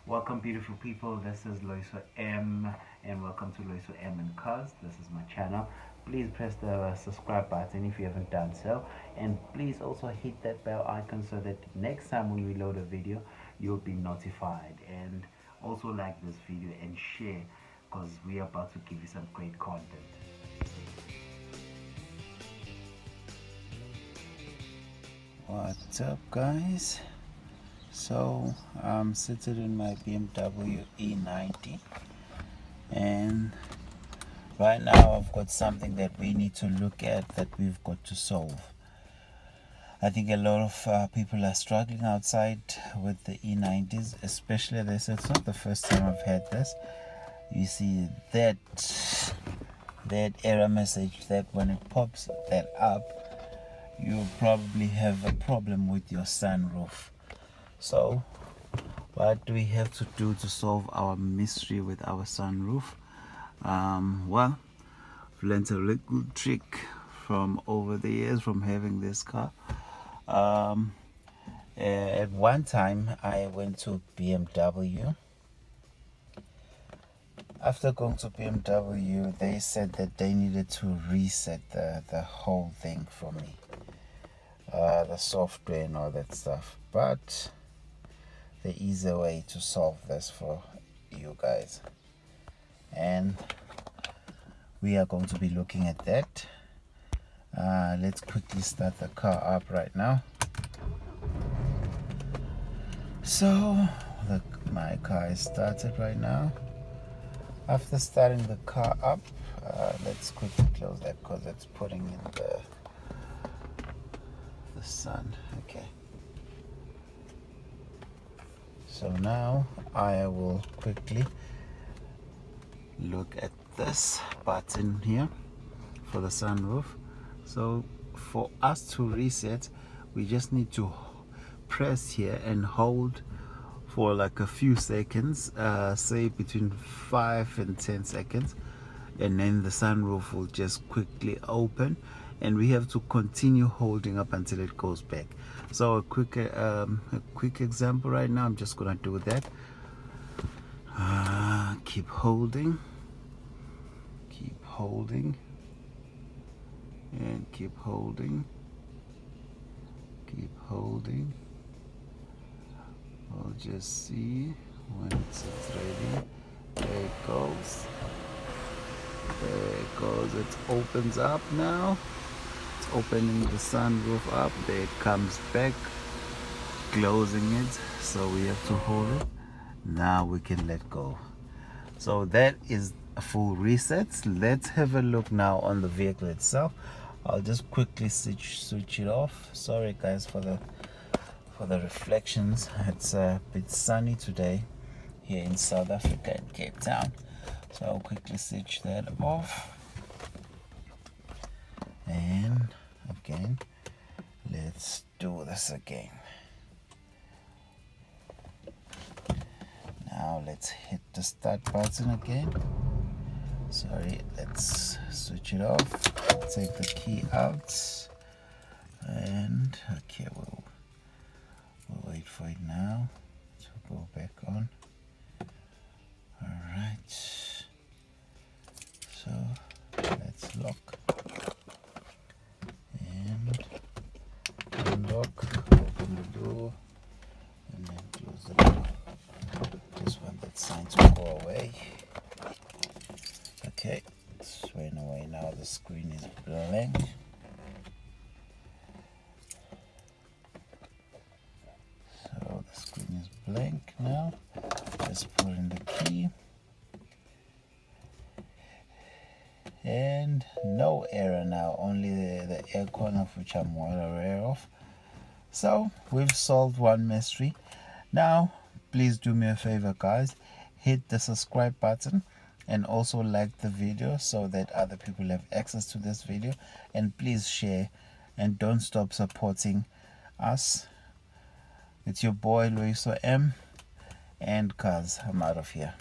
Welcome, beautiful people. This is Loyiso.M, and welcome to Loyiso.M and Cuz. This is my channel. Please press the subscribe button if you haven't done so, and please also hit that bell icon so that next time when we load a video, you'll be notified. And also like this video and share, because we are about to give you some great content. What's up, guys? So I'm sitting in my BMW E90, and right now I've got something that we need to look at, that we've got to solve. I think a lot of people are struggling outside with the E90s, especially this. It's not the first time I've had this. You see that error message, that when it pops that up, you probably have a problem with your sunroof. So what do we have to do to solve our mystery with our sunroof? Well, I've learned a little trick from over the years from having this car. At one time I went to BMW. After going to BMW, they said that they needed to reset the whole thing for me, the software and all that stuff. But the easier way to solve this for you guys, and we are going to be looking at that. Let's quickly start the car up right now. So my car is started right now. After starting the car up, let's quickly close that because it's putting in the sun. Okay. So now I will quickly look at this button here for the sunroof. So for us to reset, we just need to press here and hold for like a few seconds, say between 5 and 10 seconds, and then the sunroof will just quickly open, and we have to continue holding up until it goes back. So a quick example right now, I'm just gonna do that. Keep holding, and keep holding. We'll just see when it's ready. There it goes. It opens up now. It's opening the sunroof up. There it comes back, closing it. So we have to hold it. Now we can let go. So that is a full reset. Let's have a look now on the vehicle itself. I'll just quickly switch it off. Sorry guys for the reflections. It's a bit sunny today here in South Africa, in Cape Town. So I'll quickly switch that off. And again, let's do this again. Now let's hit the start button again. Sorry, let's switch it off. Take the key out, and okay, we'll wait for it now to go back on. All right, so let's lock and unlock, open the door, and then close the door. Just want that sign to go away. Okay, it's went away now. The screen is blank. So the screen is blank now. Let's put in the key. And no error now, only the aircon, of which I'm well aware of. So we've solved one mystery. Now please do me a favor guys, hit the subscribe button and also like the video so that other people have access to this video, and please share, and don't stop supporting us. It's your boy Loyiso.M and Cuz. I'm out of here.